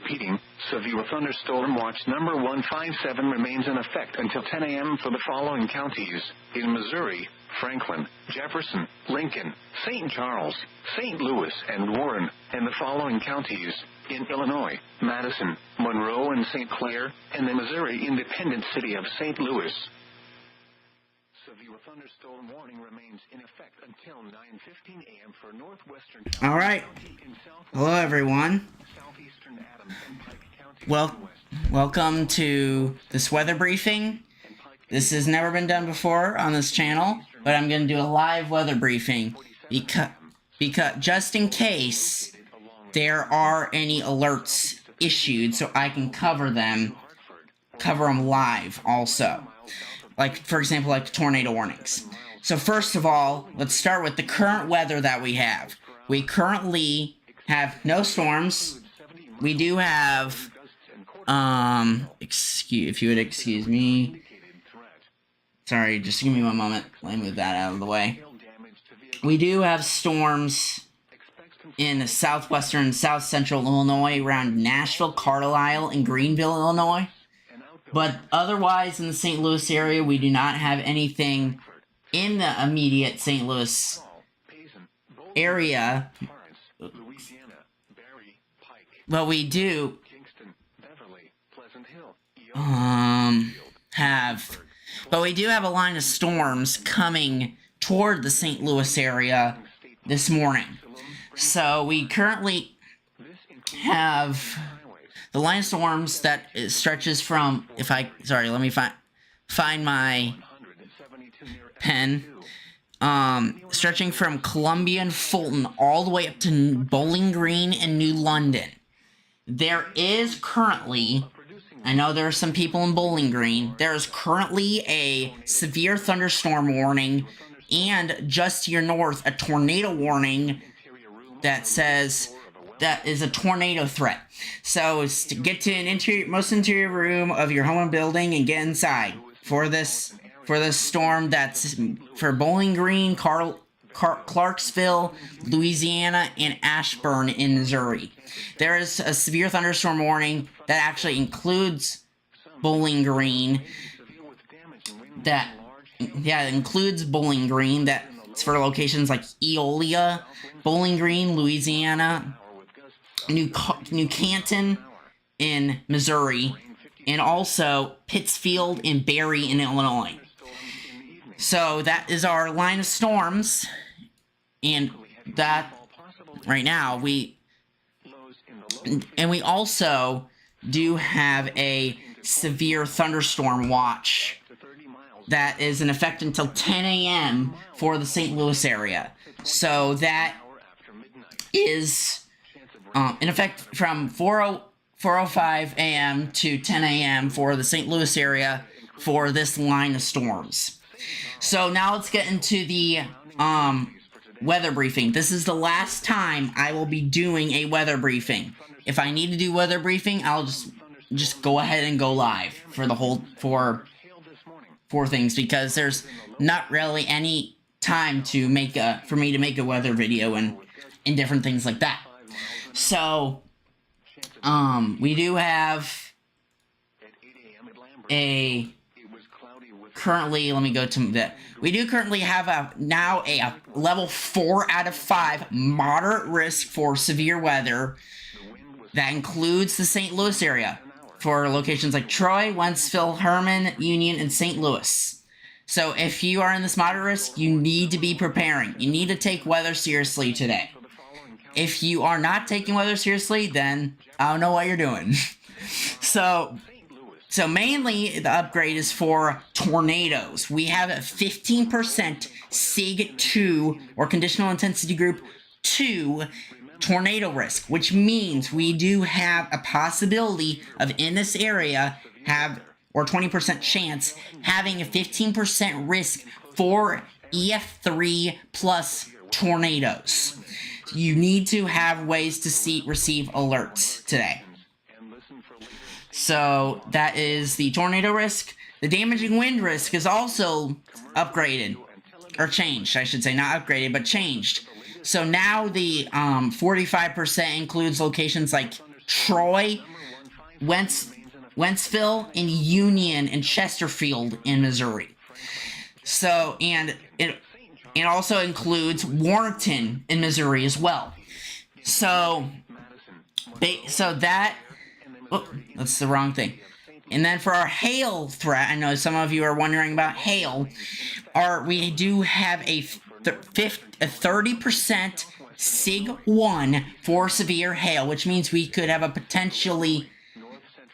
Repeating, severe thunderstorm watch number 157 remains in effect until 10 a.m. for the following counties: in Missouri, Franklin, Jefferson, Lincoln, St. Charles, St. Louis, and Warren, and the following counties: in Illinois, Madison, Monroe, and St. Clair, and the Missouri independent city of St. Louis. Severe thunderstorm warning remains in effect until 9:15 a.m. for northwestern. All right. Hello, everyone. Welcome to this weather briefing. This has never been done before on this channel, but I'm going to do a live weather briefing because just in case there are any alerts issued, so I can cover them live also. Like, for example, like tornado warnings. So first of all, let's start with the current weather that we have. We currently have no storms. We do have, if you would excuse me. Sorry, just give me one moment. Let me move that out of the way. We do have storms in southwestern, south central Illinois, around Nashville, Carlisle, and Greenville, Illinois. But otherwise, in the St. Louis area, we do not have anything in the immediate St. Louis area. But we do have a line of storms coming toward the St. Louis area this morning. So we currently have the line of storms that stretches from, let me find my pen, stretching from Columbia and Fulton all the way up to Bowling Green and New London. There is currently, I know there are some people in Bowling Green, there is currently a severe thunderstorm warning and just to your north, a tornado warning that says that is a tornado threat. So it's to get to an most interior room of your home and building and get inside for this storm that's for Bowling Green, Clarksville, Louisiana, and Ashburn in Missouri. There is a severe thunderstorm warning that actually includes Bowling Green. Includes Bowling Green. That's for locations like Eola, Bowling Green, Louisiana, New Canton in Missouri, and also Pittsfield and Barry in Illinois. So that is our line of storms, and that right now we also do have a severe thunderstorm watch that is in effect until 10 a.m. for the St. Louis area. So that is in effect from 4:05 a.m. to 10 a.m. for the St. Louis area for this line of storms. So now let's get into the weather briefing. This is the last time I will be doing a weather briefing. If I need to do weather briefing, I'll just go ahead and go live for the whole for things, because there's not really any time to for me to make a weather video and different things like that. So we do have we do currently have a level 4 out of 5 moderate risk for severe weather. That includes the St. Louis area for locations like Troy, Wentzville, Herman, Union, and St. Louis. So if you are in this moderate risk, you need to be preparing. You need to take weather seriously today. If you are not taking weather seriously, then I don't know what you're doing. So mainly the upgrade is for tornadoes. We have a 15% SIG 2 or conditional intensity group 2 tornado risk, which means we do have a possibility of in this area or 20% chance having a 15% risk for EF3 plus tornadoes. You need to have ways to receive alerts today. So that is the tornado risk. The damaging wind risk is also upgraded, or changed, I should say, not upgraded, but changed. So now the 45% includes locations like Troy, Wentzville, and Union, and Chesterfield in Missouri. So, and it also includes Warrenton in Missouri as well. So that, oh, that's the wrong thing. And then for our hail threat, I know some of you are wondering about hail. We do have a 30% Sig 1 for severe hail, which means we could have a potential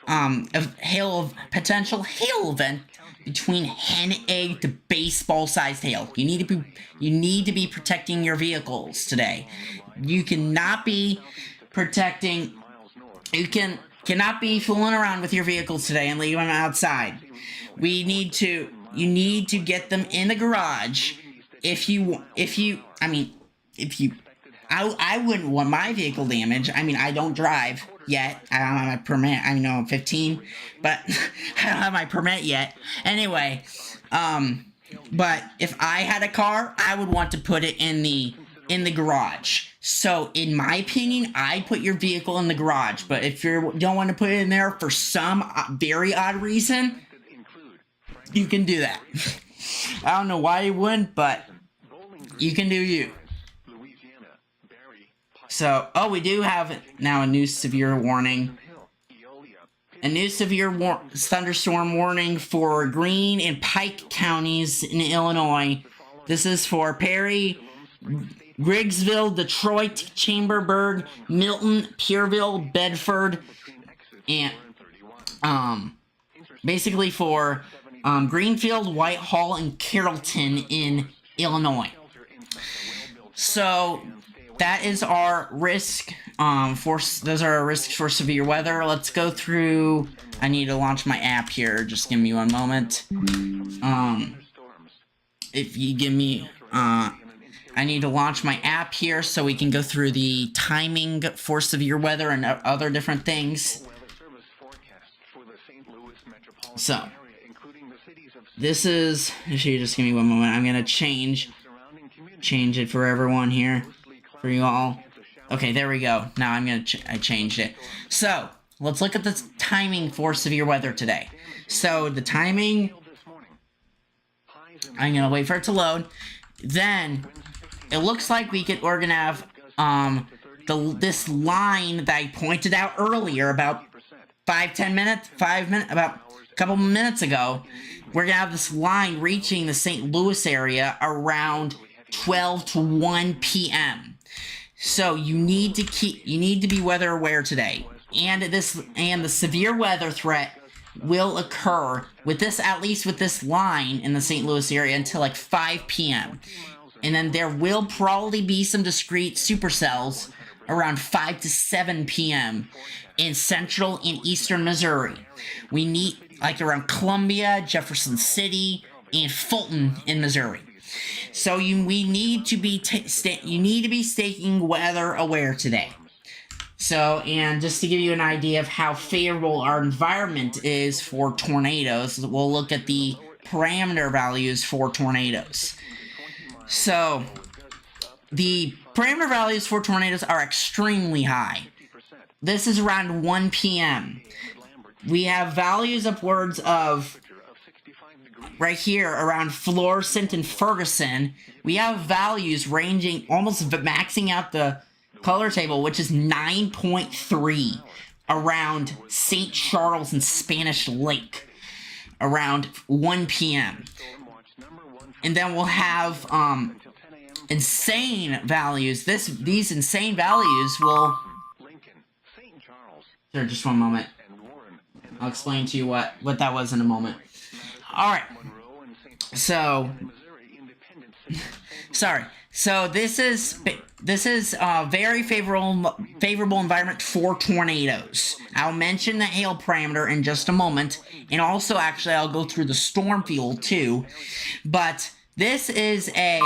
hail event between hen egg to baseball sized hail. You need to be protecting your vehicles today. You cannot be cannot be fooling around with your vehicles today and leaving them outside. You need to get them in the garage. I wouldn't want my vehicle damaged. I mean, I don't drive yet. I don't have my permit. I know I'm 15, but I don't have my permit yet. Anyway, but if I had a car, I would want to put it in the garage. So, in my opinion, I'd put your vehicle in the garage. But if you don't want to put it in there for some very odd reason, you can do that. I don't know why you wouldn't, but you can do you. So, we do have now a new severe warning. A new severe thunderstorm warning for Greene and Pike counties in Illinois. This is for Perry, Griggsville, Detroit, Chambersburg, Milton, Peerville, Bedford, and basically for Greenfield, Whitehall, and Carrollton in Illinois. So that is our risk. Those are our risks for severe weather. Let's go through. I need to launch my app here. Just give me one moment. If you give me, I need to launch my app here so we can go through the timing for severe weather and other different things. So, this is, actually, just give me one moment. I'm going to change it for everyone here, for you all. Okay, there we go. Now I changed it. So, let's look at the timing for severe weather today. So, the timing, I'm going to wait for it to load. Then, it looks like we're going to have this line that I pointed out earlier about about a couple minutes ago. We're going to have this line reaching the St. Louis area around 12 to 1 p.m. So you need to be weather aware today. And the severe weather threat will occur at least with this line in the St. Louis area until like 5 p.m. And then there will probably be some discrete supercells around 5 to 7 p.m. in central and eastern Missouri. We need, like, around Columbia, Jefferson City, and Fulton in Missouri. So you need to be staying weather aware today. So, and just to give you an idea of how favorable our environment is for tornadoes, we'll look at the parameter values for tornadoes. So, the parameter values for tornadoes are extremely high. This is around 1 p.m. We have values upwards of, right here, around Florissant and Ferguson. We have values ranging, almost maxing out the color table, which is 9.3 around St. Charles and Spanish Lake, around 1 p.m. And then we'll have insane values. These insane values will... Sure, just one moment. I'll explain to you what that was in a moment. Alright. So... Sorry. So this is a very favorable environment for tornadoes. I'll mention the hail parameter in just a moment, and also actually I'll go through the storm field too. But this is a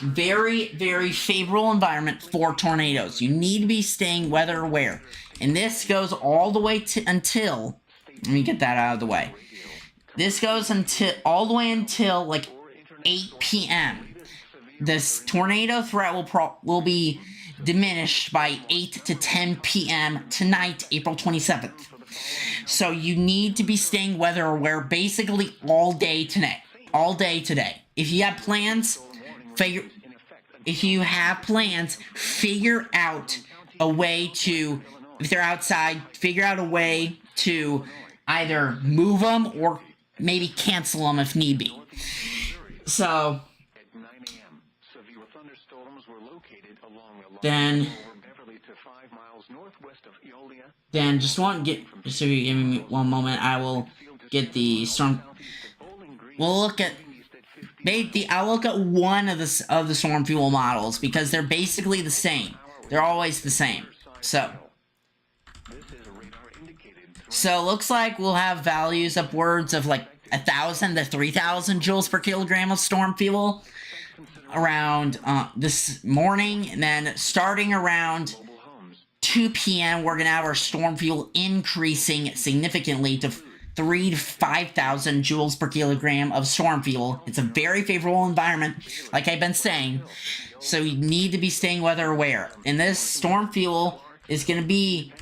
very, very favorable environment for tornadoes. You need to be staying weather aware, and this goes all the way until. Let me get that out of the way. This goes all the way until like 8 p.m. This tornado threat will be diminished by 8 to 10 p.m. tonight, April 27th. So you need to be staying weather aware basically all day today. All day today. If you have plans, figure out a way to, if they're outside, figure out a way to either move them or maybe cancel them if need be. So, then just want to get, so you give me one moment, I will get the storm. We'll look at, I'll look at one of the storm fuel models because they're basically the same. They're always the same. So looks like we'll have values upwards of like 1,000 to 3,000 joules per kilogram of storm fuel around this morning, and then starting around 2 p.m. we're gonna have our storm fuel increasing significantly to 3,000 to 5,000 joules per kilogram of storm fuel. It's a very favorable environment, like I've been saying, so you need to be staying weather aware. And this storm fuel is gonna be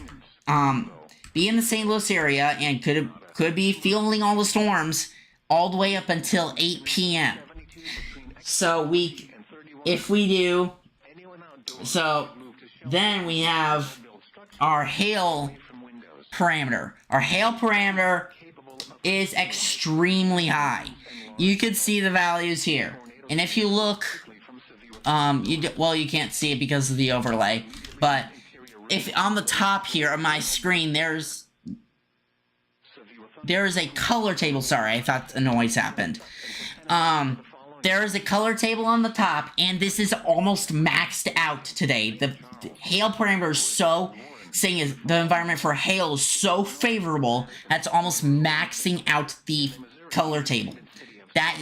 in the St. Louis area and could be fueling all the storms all the way up until 8 p.m. So then we have our hail parameter. Our hail parameter is extremely high. You could see the values here. And if you look, you can't see it because of the overlay, but if on the top here of my screen, there's a color table. Sorry, I thought a noise happened. There is a color table on the top, and this is almost maxed out today. The hail parameter is so, the environment for hail is so favorable, that's almost maxing out the color table. That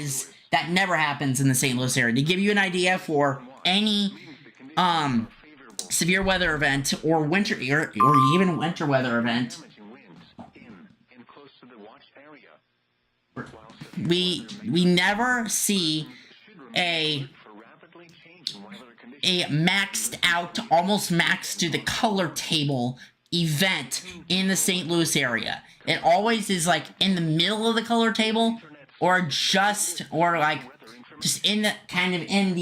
never happens in the St. Louis area. To give you an idea for any severe weather event or winter or even winter weather event, we never see a maxed out, almost maxed to the color table event in the St. Louis area. It always is like in the middle of the color table, or just in the kind of in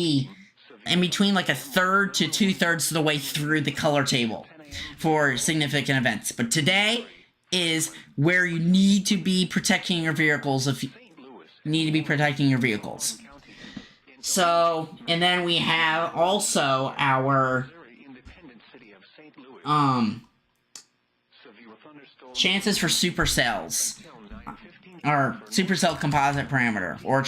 between, like a third to 2/3 of the way through the color table for significant events. But today is where you need to be protecting your vehicles So, and then we have also our chances for supercells, or supercell composite parameter, or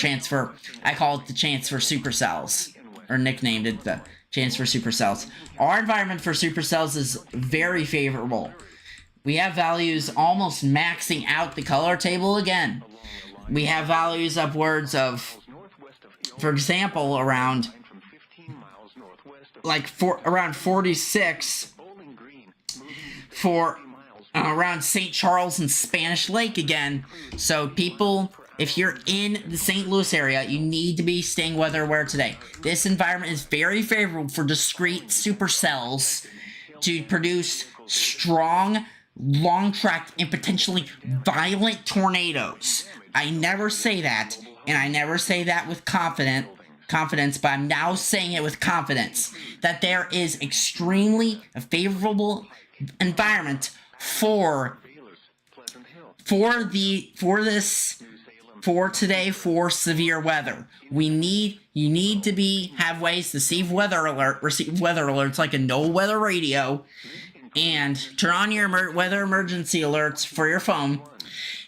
I call it the chance for supercells, or nicknamed it the chance for supercells. Our environment for supercells is very favorable. We have values almost maxing out the color table again. We have values upwards of, for example, around 46 for around St. Charles and Spanish Lake again. So people, if you're in the St. Louis area, you need to be staying weather aware today. This environment is very favorable for discrete supercells to produce strong, long-track, and potentially violent tornadoes. I never say that, and I never say that with confidence, but I'm now saying it with confidence, that there is extremely a favorable environment for today for severe weather. You need to have ways to receive weather alerts like a no weather radio, and turn on your weather emergency alerts for your phone,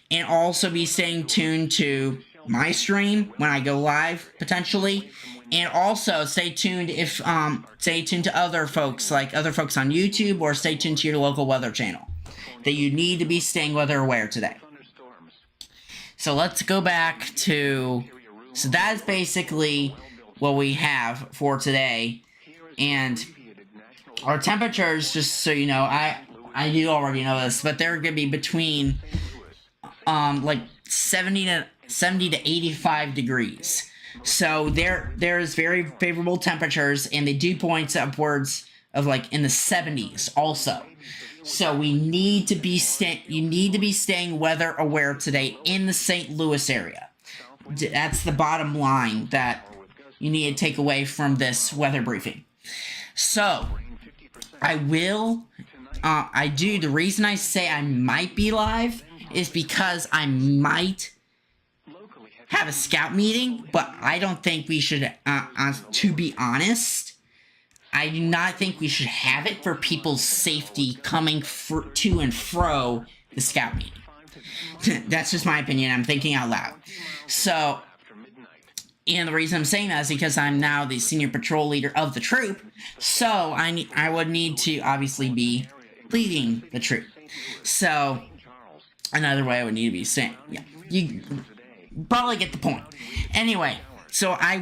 and also be staying tuned to my stream when I go live potentially, and also stay tuned to other folks on YouTube, or stay tuned to your local weather channel. That you need to be staying weather aware today. So let's go back to, so that is basically what we have for today, and our temperatures, just so you know, I do already know this, but they're gonna be between 70 to 85 degrees. So there's very favorable temperatures, and the dew points upwards of like in the 70s also. So we need to be you need to be staying weather aware today in the St. Louis area. That's the bottom line that you need to take away from this weather briefing. So I will the reason I say I might be live is because I might have a scout meeting, but I don't think we should, to be honest, I do not think we should have it for people's safety coming to and fro the scout meeting. That's just my opinion. I'm thinking out loud. So, and the reason I'm saying that is because I'm now the senior patrol leader of the troop, so I would need to obviously be leading the troop. So, another way I would need to be saying, yeah, you probably get the point. Anyway, so I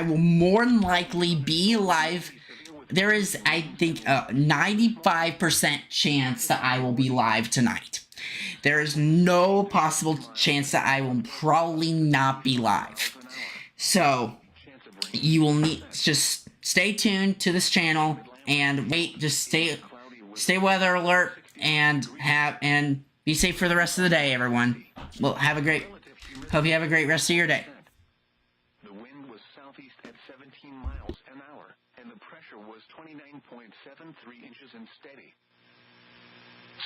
will more than likely be live. There is, I think, a 95% chance that I will be live tonight. There is no possible chance that I will probably not be live. So, you will need, just stay tuned to this channel and wait, just stay weather alert and be safe for the rest of the day, everyone. Well, hope you have a great rest of your day. The wind was southeast at 17 miles an hour, and the pressure was 29.73 inches and steady.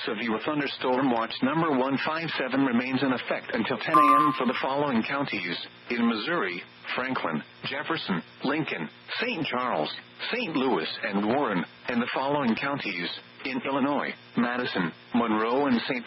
Severe thunderstorm watch number 157 remains in effect until 10 a.m. for the following counties: in Missouri, Franklin, Jefferson, Lincoln, St. Charles, St. Louis, and Warren, and the following counties: in Illinois, Madison, Monroe, and St.